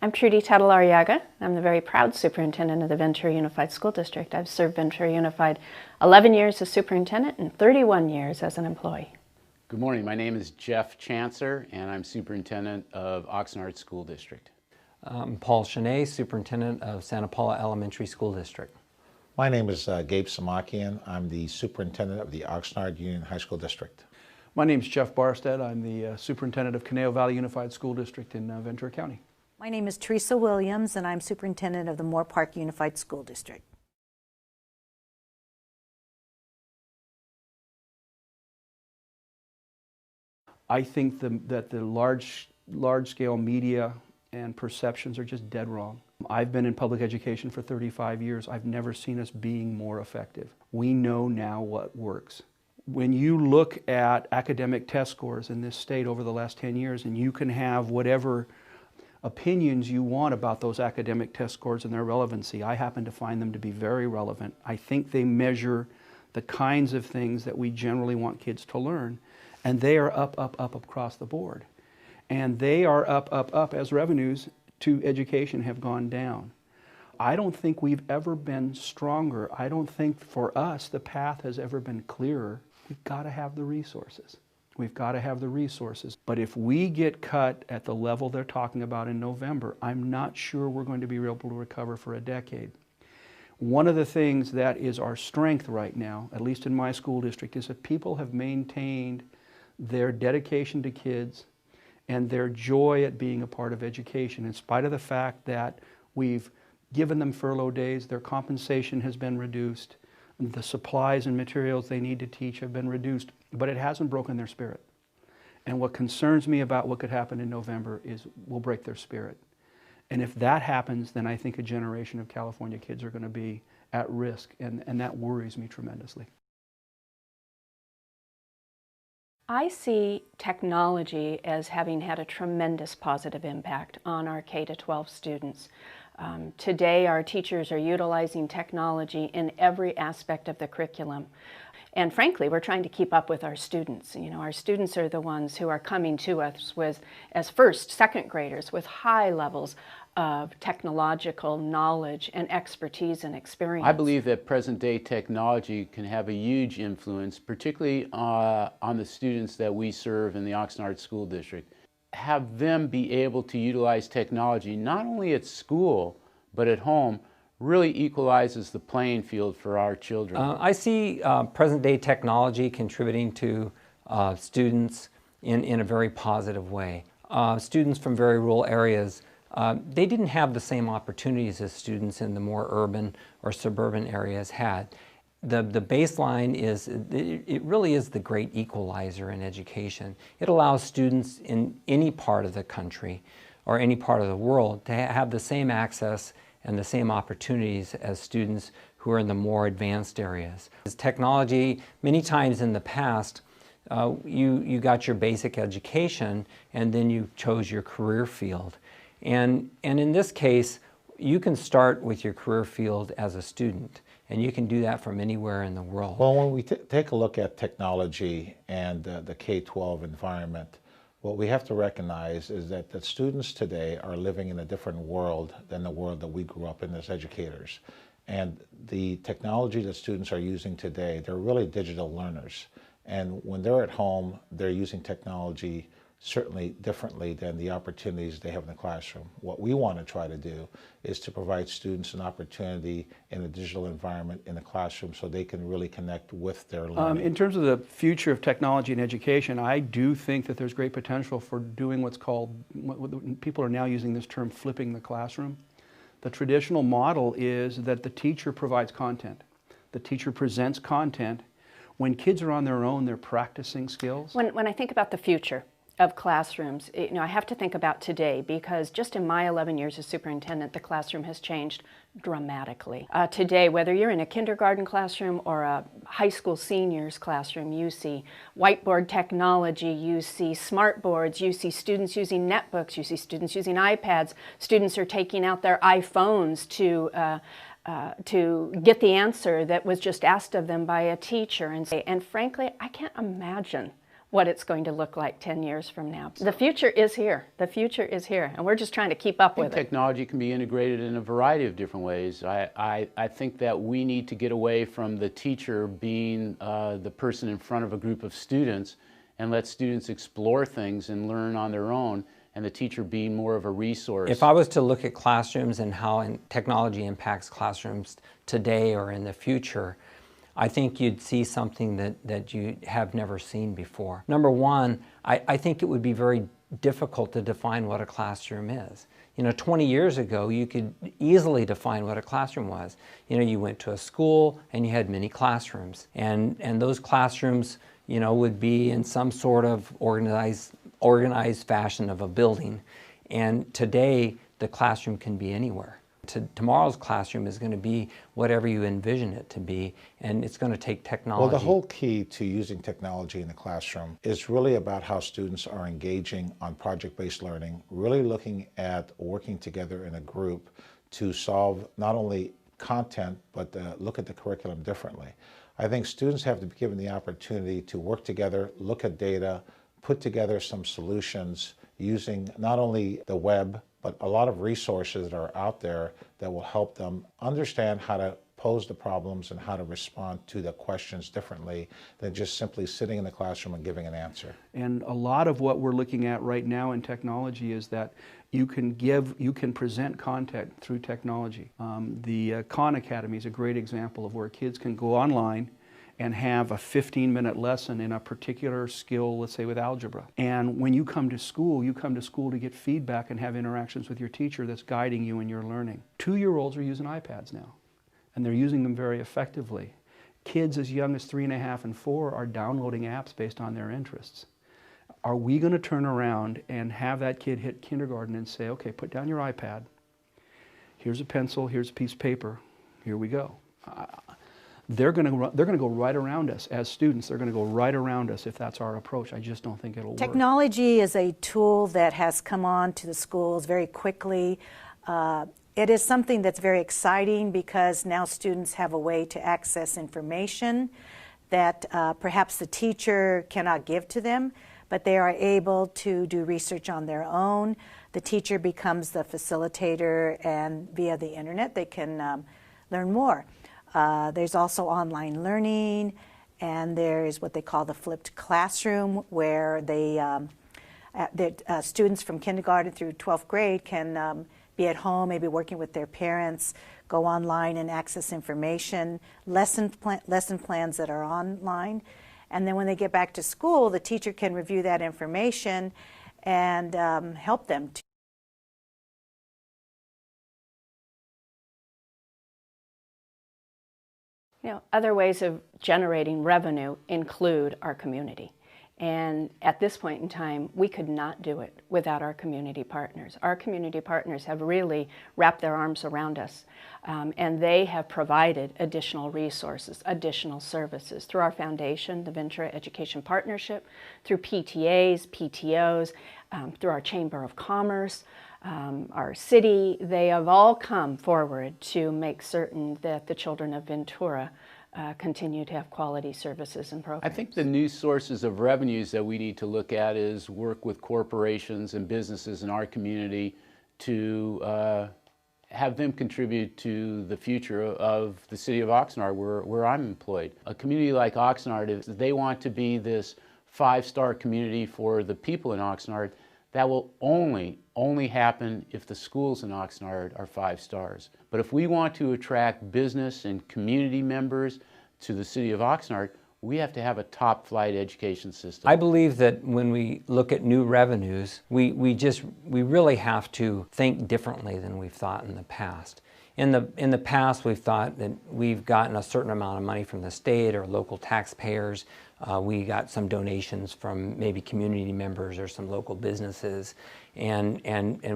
I'm Trudy Tuttle Arriaga. I'm the very proud superintendent of the Ventura Unified School District. I've served Ventura Unified 11 years as superintendent and 31 years as an employee. Good morning. My name is Jeff Chancer, and I'm superintendent of Oxnard School District. I'm Paul Chounet, superintendent of Santa Paula Elementary School District. My name is Gabe Samakian. I'm the superintendent of the Oxnard Union High School District. My name is Jeff Barstead. I'm the superintendent of Conejo Valley Unified School District in Ventura County. My name is Teresa Williams, and I'm superintendent of the Moore Park Unified School District. I think that the large-scale media and perceptions are just dead wrong. I've been in public education for 35 years. I've never seen us being more effective. We know now what works. When you look at academic test scores in this state over the last 10 years, and you can have whatever opinions you want about those academic test scores and their relevancy, I happen to find them to be very relevant. I think they measure the kinds of things that we generally want kids to learn, and they are up across the board. And they are up as revenues to education have gone down. I don't think we've ever been stronger. I don't think for us the path has ever been clearer. We've got to have the resources. We've got to have the resources. But if we get cut at the level they're talking about in November, I'm not sure we're going to be able to recover for a decade. One of the things that is our strength right now, at least in my school district, is that people have maintained their dedication to kids and their joy at being a part of education, in spite of the fact that we've given them furlough days, their compensation has been reduced, the supplies and materials they need to teach have been reduced, but it hasn't broken their spirit. And what concerns me about what could happen in November is we'll break their spirit. And if that happens, then I think a generation of California kids are going to be at risk, and that worries me tremendously. I see technology as having had a tremendous positive impact on our K-12 students. Today, our teachers are utilizing technology in every aspect of the curriculum. And frankly, we're trying to keep up with our students. You know, our students are the ones who are coming to us as first, second graders with high levels of technological knowledge and expertise and experience. I believe that present-day technology can have a huge influence, particularly on the students that we serve in the Oxnard School District. Have them be able to utilize technology not only at school but at home really equalizes the playing field for our children. I see present-day technology contributing to students in a very positive way. Students from very rural areas, they didn't have the same opportunities as students in the more urban or suburban areas had. The baseline is, it really is the great equalizer in education. It allows students in any part of the country or any part of the world to have the same access and the same opportunities as students who are in the more advanced areas. As technology, many times in the past, you got your basic education and then you chose your career field. And in this case, you can start with your career field as a student, and you can do that from anywhere in the world. Well, when we take a look at technology and the K-12 environment, what we have to recognize is that the students today are living in a different world than the world that we grew up in as educators. And the technology that students are using today, they're really digital learners. And when they're at home, they're using technology certainly differently than the opportunities they have in the classroom. What we want to try to do is to provide students an opportunity in a digital environment in the classroom so they can really connect with their learning. In terms of the future of technology and education, I do think that there's great potential for doing what's called, people are now using this term, flipping the classroom. The traditional model is that the teacher provides content. The teacher presents content. When kids are on their own, they're practicing skills. When I think about the future of classrooms, you know, I have to think about today, because just in my 11 years as superintendent, the classroom has changed dramatically. Today, whether you're in a kindergarten classroom or a high school seniors classroom, you see whiteboard technology, you see smart boards, you see students using netbooks, you see students using iPads, students are taking out their iPhones to get the answer that was just asked of them by a teacher. And frankly, I can't imagine what it's going to look like 10 years from now. The future is here. The future is here, and we're just trying to keep up with it. Technology can be integrated in a variety of different ways. I think that we need to get away from the teacher being the person in front of a group of students and let students explore things and learn on their own, and the teacher being more of a resource. If I was to look at classrooms and how technology impacts classrooms today or in the future, I think you'd see something that you have never seen before. Number one, I think it would be very difficult to define what a classroom is. 20 years ago, you could easily define what a classroom was. You went to a school and you had many classrooms, and those classrooms, would be in some sort of organized fashion of a building. And today, the classroom can be anywhere. Tomorrow's classroom is going to be whatever you envision it to be, and it's going to take technology. Well, the whole key to using technology in the classroom is really about how students are engaging on project-based learning, really looking at working together in a group to solve not only content, but look at the curriculum differently. I think students have to be given the opportunity to work together, look at data, put together some solutions using not only the web, but a lot of resources that are out there that will help them understand how to pose the problems and how to respond to the questions differently than just simply sitting in the classroom and giving an answer. And a lot of what we're looking at right now in technology is that you can present content through technology. The Khan Academy is a great example of where kids can go online and have a 15-minute lesson in a particular skill, let's say with algebra. And when you come to school to get feedback and have interactions with your teacher that's guiding you in your learning. 2-year-olds are using iPads now, and they're using them very effectively. Kids as young as 3.5 and 4 are downloading apps based on their interests. Are we going to turn around and have that kid hit kindergarten and say, okay, put down your iPad, here's a pencil, here's a piece of paper, here we go. They're going to go right around us as students. They're going to go right around us if that's our approach. I just don't think it'll work. Technology is a tool that has come on to the schools very quickly. It is something that's very exciting because now students have a way to access information that perhaps the teacher cannot give to them, but they are able to do research on their own. The teacher becomes the facilitator, and via the internet they can learn more. There's also online learning, and there's what they call the flipped classroom, where students from kindergarten through 12th grade can be at home, maybe working with their parents, go online and access information, lesson plans that are online. And then when they get back to school, the teacher can review that information and help them to Other ways of generating revenue include our community. And at this point in time, we could not do it without our community partners. Our community partners have really wrapped their arms around us, and they have provided additional resources, additional services through our foundation, the Ventura Education Partnership, through PTAs, PTOs, through our Chamber of Commerce, our city. They have all come forward to make certain that the children of Ventura continue to have quality services and programs. I think the new sources of revenues that we need to look at is work with corporations and businesses in our community to have them contribute to the future of the city of Oxnard, where I'm employed. A community like Oxnard, if they want to be this 5-star community for the people in Oxnard, that will only happen if the schools in Oxnard are 5 stars. But if we want to attract business and community members to the city of Oxnard, we have to have a top-flight education system. I believe that when we look at new revenues, we really have to think differently than we've thought in the past. In the past, we've thought that we've gotten a certain amount of money from the state or local taxpayers. We got some donations from maybe community members or some local businesses, and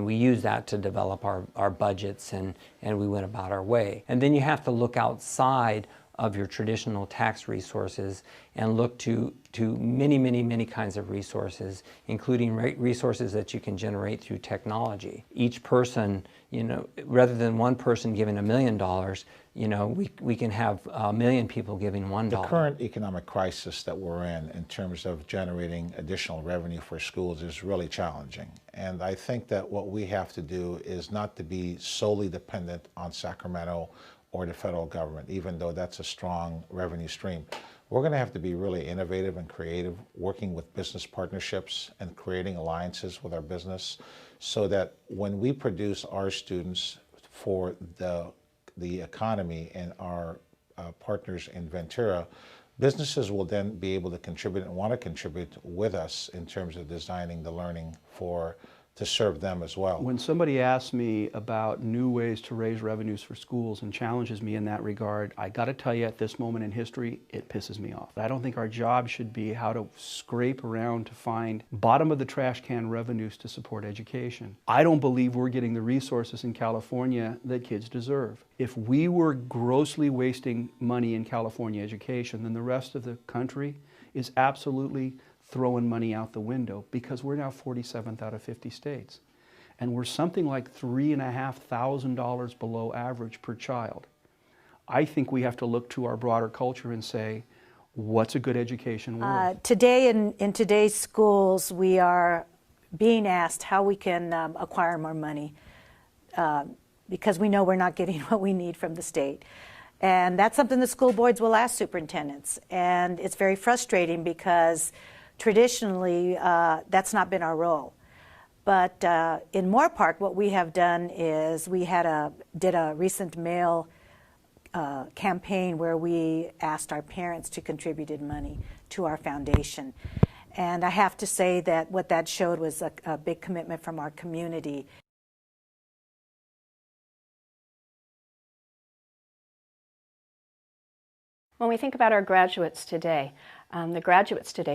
we use that to develop our budgets, and we went about our way. And then you have to look outside of your traditional tax resources and look to many kinds of resources, including resources that you can generate through technology. Each person, you know, rather than one person giving $1 million, you know, we can have 1 million people giving $1. The current economic crisis that we're in terms of generating additional revenue for schools is really challenging. And I think that what we have to do is not to be solely dependent on Sacramento or the federal government, even though that's a strong revenue stream. We're going to have to be really innovative and creative, working with business partnerships and creating alliances with our business so that when we produce our students for the economy and our partners in Ventura, businesses will then be able to contribute and want to contribute with us in terms of designing the learning to serve them as well. When somebody asks me about new ways to raise revenues for schools and challenges me in that regard, I got to tell you, at this moment in history, it pisses me off. I don't think our job should be how to scrape around to find bottom of the trash can revenues to support education. I don't believe we're getting the resources in California that kids deserve. If we were grossly wasting money in California education, then the rest of the country is absolutely throwing money out the window, because we're now 47th out of 50 states. And we're something like $3,500 below average per child. I think we have to look to our broader culture and say, what's a good education worth? Today in today's schools, we are being asked how we can acquire more money because we know we're not getting what we need from the state. And that's something the school boards will ask superintendents. And it's very frustrating because traditionally, that's not been our role. But in Moorpark, what we have done is we did a recent mail campaign where we asked our parents to contribute money to our foundation. And I have to say that what that showed was a big commitment from our community. When we think about our graduates today,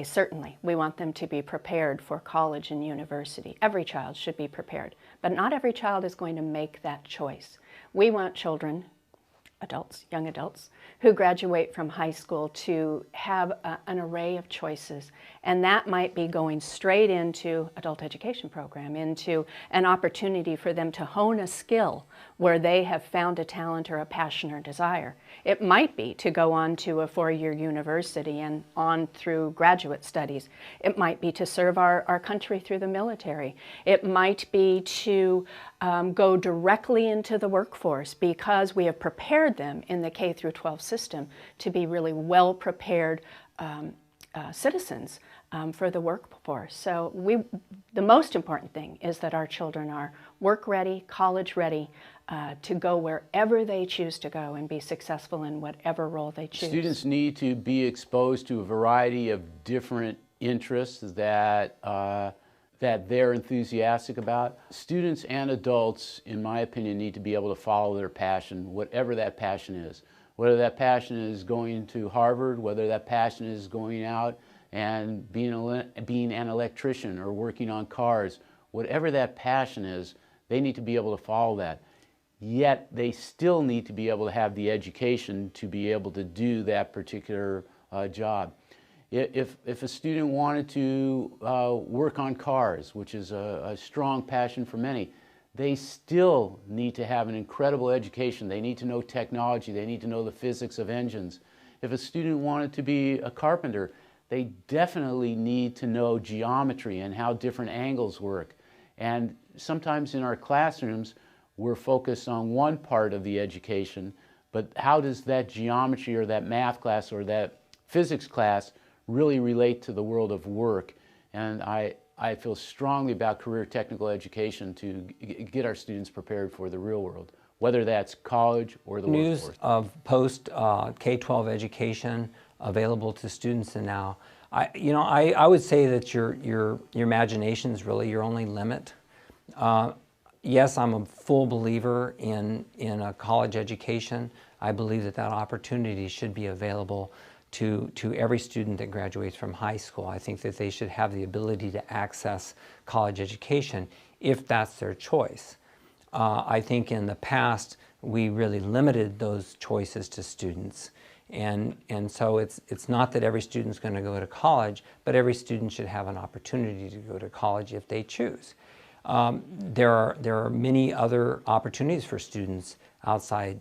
certainly, we want them to be prepared for college and university. Every child should be prepared, but not every child is going to make that choice. We want children, adults, young adults, who graduate from high school to have an array of choices, and that might be going straight into adult education program, into an opportunity for them to hone a skill where they have found a talent or a passion or desire. It might be to go on to a 4-year university and on through graduate studies. It might be to serve our country through the military. It might be to go directly into the workforce because we have prepared them in the K through 12 system to be really well-prepared citizens for the workforce. So the most important thing is that our children are work-ready, college-ready, to go wherever they choose to go and be successful in whatever role they choose. Students need to be exposed to a variety of different interests that they're enthusiastic about. Students and adults, in my opinion, need to be able to follow their passion, whatever that passion is. Whether that passion is going to Harvard, whether that passion is going out and being an electrician or working on cars, whatever that passion is, they need to be able to follow that. Yet they still need to be able to have the education to be able to do that particular job. If a student wanted to work on cars, which is a strong passion for many, they still need to have an incredible education. They need to know technology. They need to know the physics of engines. If a student wanted to be a carpenter, they definitely need to know geometry and how different angles work. And sometimes in our classrooms, we're focused on one part of the education, but how does that geometry or that math class or that physics class really relate to the world of work? And I feel strongly about career technical education to get our students prepared for the real world, whether that's college or the News workforce. of post K-12 education available to students, and now, I would say that your imagination is really your only limit. Yes, I'm a full believer in a college education. I believe that opportunity should be available to every student that graduates from high school. I think that they should have the ability to access college education if that's their choice. I think in the past we really limited those choices to students, And so it's not that every student's going to go to college, but every student should have an opportunity to go to college if they choose. There are many other opportunities for students outside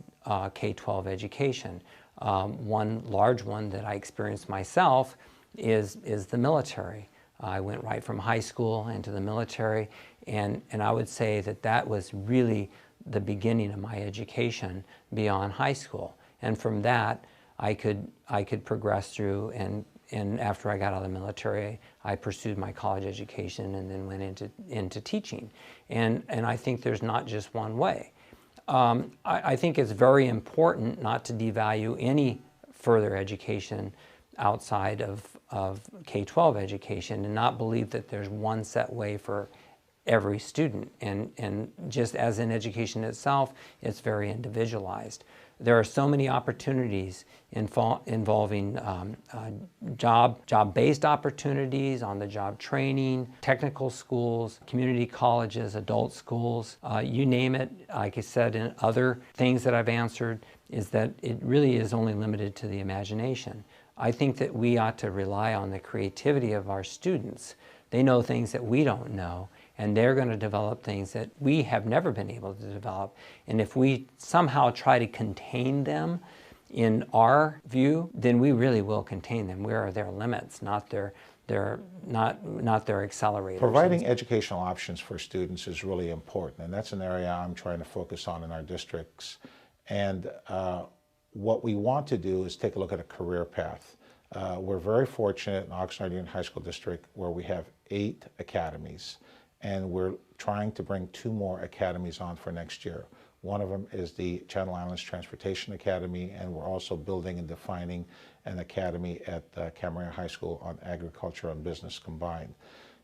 K-12 education. One large one that I experienced myself is the military. I went right from high school into the military, and I would say that was really the beginning of my education beyond high school. And from that, I could progress through, and after I got out of the military, I pursued my college education and then went into teaching. And I think there's not just one way. I think it's very important not to devalue any further education outside of K-12 education, and not believe that there's one set way for every student. And just as in education itself, it's very individualized. There are so many opportunities involving job-based opportunities, on-the-job training, technical schools, community colleges, adult schools, you name it. Like I said in other things that I've answered, is that it really is only limited to the imagination. I think that we ought to rely on the creativity of our students. They know things that we don't know, and they're going to develop things that we have never been able to develop. And if we somehow try to contain them in our view, then we really will contain them. Where are their limits, not their accelerators. Providing educational options for students is really important, and that's an area I'm trying to focus on in our districts. And what we want to do is take a look at a career path. We're very fortunate in Oxnard Union High School District where we have 8 academies, and we're trying to bring 2 more academies on for next year. One of them is the Channel Islands Transportation Academy, and we're also building and defining an academy at Camarillo High School on agriculture and business combined.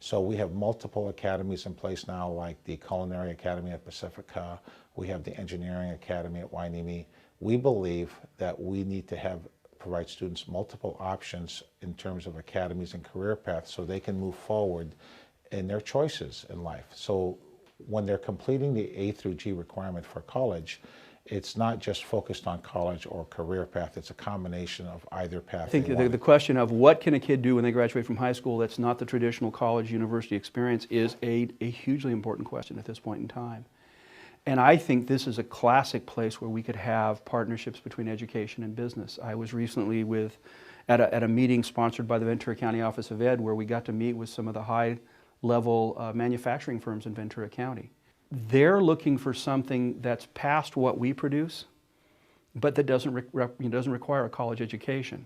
So we have multiple academies in place now, like the Culinary Academy at Pacifica. We have the Engineering Academy at Wainimi. We believe that we need to provide students multiple options in terms of academies and career paths so they can move forward in their choices in life. So when they're completing the A through G requirement for college, it's not just focused on college or career path, it's a combination of either path. I think the question of what can a kid do when they graduate from high school that's not the traditional college university experience is a hugely important question at this point in time. And I think this is a classic place where we could have partnerships between education and business. I was recently at a meeting sponsored by the Ventura County Office of Ed where we got to meet with some of the high-level manufacturing firms in Ventura County. They're looking for something that's past what we produce, but that doesn't require a college education.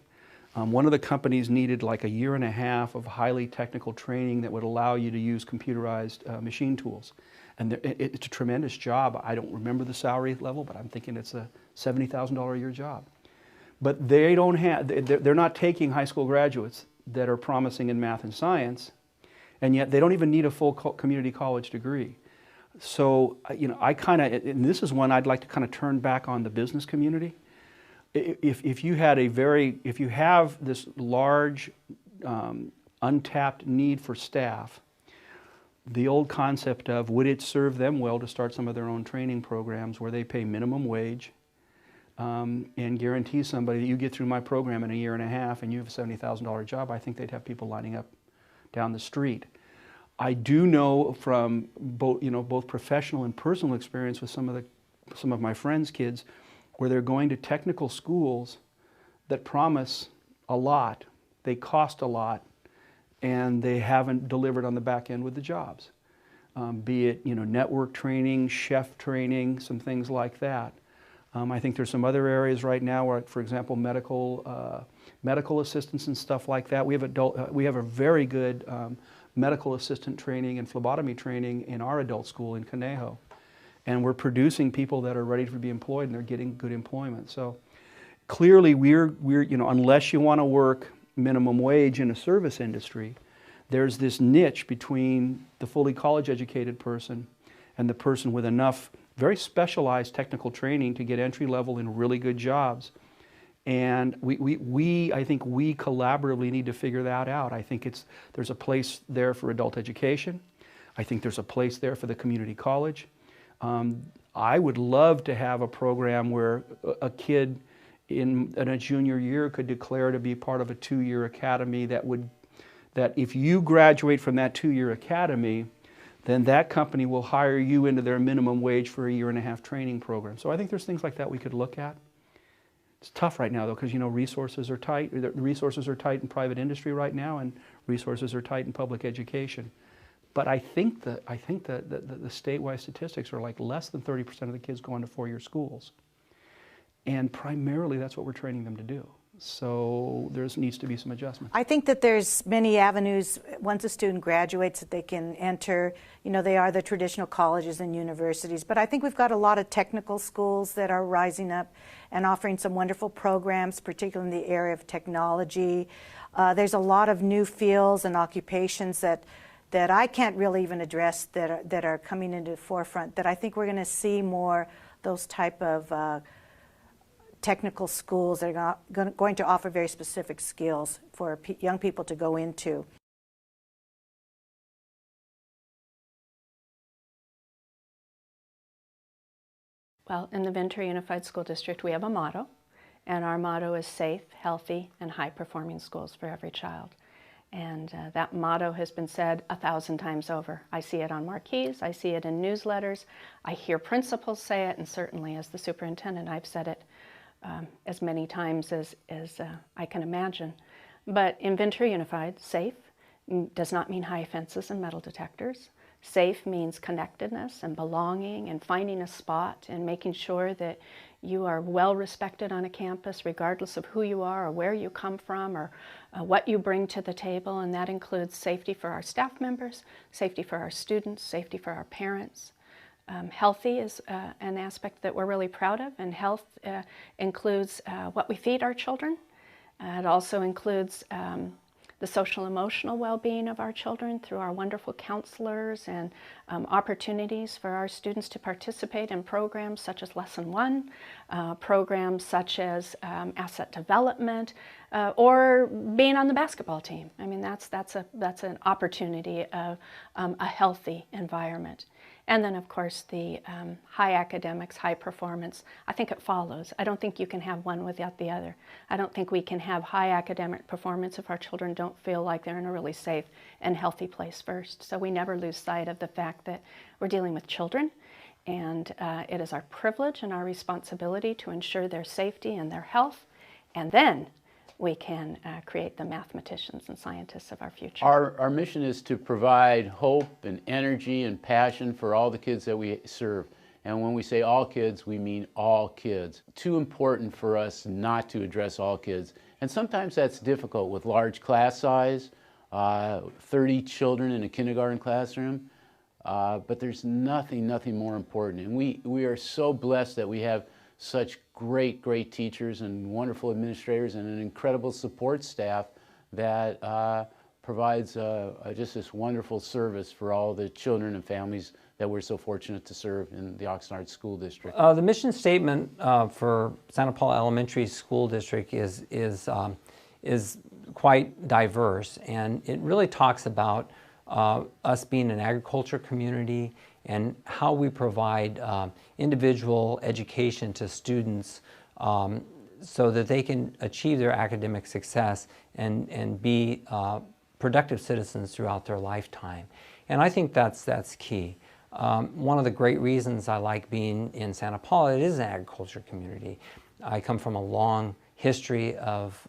One of the companies needed like a year and a half of highly technical training that would allow you to use computerized machine tools. And it's a tremendous job. I don't remember the salary level, but I'm thinking it's a $70,000 a year job. But they don't have, they're not taking high school graduates that are promising in math and science, and yet they don't even need a full community college degree. So, I kind of, and this is one I'd like to kind of turn back on the business community. If you have this large untapped need for staff, the old concept of would it serve them well to start some of their own training programs where they pay minimum wage and guarantee somebody that you get through my program in a year and a half and you have a $70,000 job, I think they'd have people lining up down the street. I do know from both professional and personal experience with some of my friends' kids where they're going to technical schools that promise a lot, they cost a lot, and they haven't delivered on the back end with the jobs. Be it network training, chef training, some things like that. I think there's some other areas right now where, for example, medical assistants and stuff like that. We have a very good medical assistant training and phlebotomy training in our adult school in Conejo. And we're producing people that are ready to be employed and they're getting good employment. So clearly we're unless you want to work minimum wage in a service industry, there's this niche between the fully college educated person and the person with enough very specialized technical training to get entry level in really good jobs. And I think we collaboratively need to figure that out. I think there's a place there for adult education. I think there's a place there for the community college. I would love to have a program where a kid in a junior year could declare to be part of a 2-year academy that if you graduate from that 2-year academy, then that company will hire you into their minimum wage for a 1.5-year training program. So I think there's things like that we could look at. It's tough right now though, because resources are tight. The resources are tight in private industry right now, and resources are tight in public education. But I think the statewide statistics are like less than 30% of the kids go into 4-year schools. And primarily that's what we're training them to do. So there needs to be some adjustment. I think that there's many avenues once a student graduates that they can enter. They are the traditional colleges and universities, but I think we've got a lot of technical schools that are rising up and offering some wonderful programs, particularly in the area of technology. There's a lot of new fields and occupations that I can't really even address that are coming into the forefront, that I think we're going to see more those type of technical schools that are going to offer very specific skills for young people to go into. Well, in the Ventura Unified School District, we have a motto, and our motto is safe, healthy, and high-performing schools for every child. And that motto has been said 1,000 times over. I see it on marquees, I see it in newsletters, I hear principals say it, and certainly as the superintendent, I've said it as many times as I can imagine. But in Ventura Unified, safe does not mean high fences and metal detectors. Safe means connectedness and belonging and finding a spot and making sure that you are well respected on a campus regardless of who you are or where you come from or what you bring to the table. And that includes safety for our staff members, safety for our students, safety for our parents. Healthy is an aspect that we're really proud of, and health includes what we feed our children. It also includes the social emotional well-being of our children through our wonderful counselors and opportunities for our students to participate in programs such as Lesson 1, programs such as asset development, or being on the basketball team. I mean, that's an opportunity of a healthy environment. And then, of course, the high academics, high performance. I think it follows. I don't think you can have one without the other. I don't think we can have high academic performance if our children don't feel like they're in a really safe and healthy place first. So we never lose sight of the fact that we're dealing with children, and it is our privilege and our responsibility to ensure their safety and their health, and then we can create the mathematicians and scientists of our future. Our mission is to provide hope and energy and passion for all the kids that we serve. And when we say all kids, we mean all kids. Too important for us not to address all kids. And sometimes that's difficult with large class size, 30 children in a kindergarten classroom. But there's nothing more important. And we are so blessed that we have such great teachers and wonderful administrators and an incredible support staff that provides just this wonderful service for all the children and families that we're so fortunate to serve in the Oxnard School District. The mission statement for Santa Paula Elementary School District is quite diverse, and it really talks about us being an agriculture community and how we provide individual education to students so that they can achieve their academic success and be productive citizens throughout their lifetime. And I think that's key. One of the great reasons I like being in Santa Paula, it is an agriculture community. I come from a long history of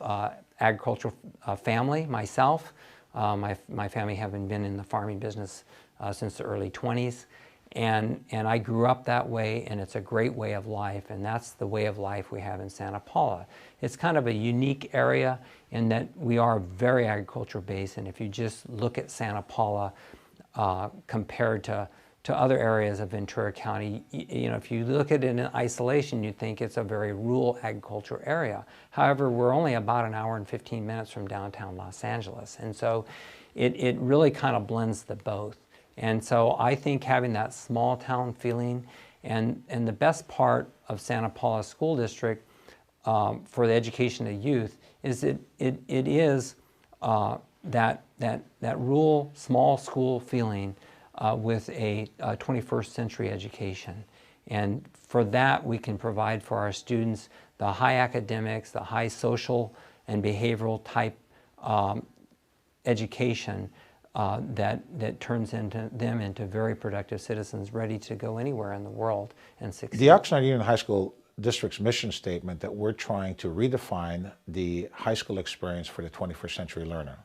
agricultural family myself. My family having been in the farming business since the early 20s. And I grew up that way, and it's a great way of life, and that's the way of life we have in Santa Paula. It's kind of a unique area in that we are very agriculture based, and if you just look at Santa Paula compared to other areas of Ventura County, you know, if you look at it in isolation, you'd think it's a very rural agriculture area. However, we're only about an hour and 15 minutes from downtown Los Angeles, and so it really kind of blends the both. And so I think having that small town feeling, and the best part of Santa Paula School District for the education of youth is it is that rural small school feeling with a 21st century education. And for that, we can provide for our students the high academics, the high social and behavioral type education that turns them into very productive citizens ready to go anywhere in the world and succeed. The Oxnard Union High School District's mission statement that we're trying to redefine the high school experience for the 21st century learner.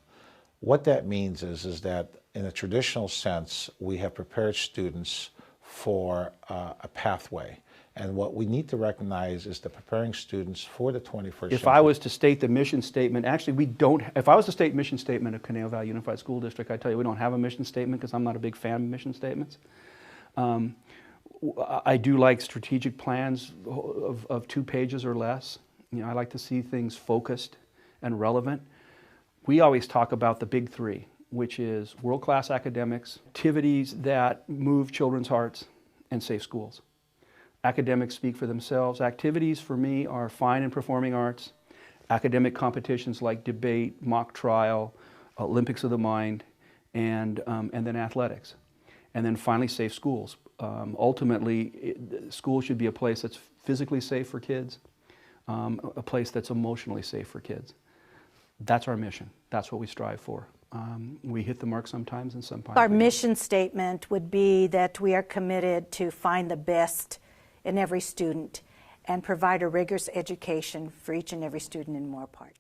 What that means is that in a traditional sense, we have prepared students for a pathway. And what we need to recognize is that preparing students for the 21st century. If I was to state the mission statement, actually we don't, if I was to state mission statement of Conejo Valley Unified School District, I tell you we don't have a mission statement because I'm not a big fan of mission statements. I do like strategic plans of 2 pages or less. You know, I like to see things focused and relevant. We always talk about the big 3, which is world-class academics, activities that move children's hearts, and safe schools. Academics speak for themselves. Activities for me are fine and performing arts, academic competitions like debate, mock trial, Olympics of the mind, and then athletics. And then finally, safe schools. Ultimately, school should be a place that's physically safe for kids, a place that's emotionally safe for kids. That's our mission. That's what we strive for. We hit the mark sometimes and sometimes. Our mission statement would be that we are committed to find the best in every student and provide a rigorous education for each and every student in Moore Park.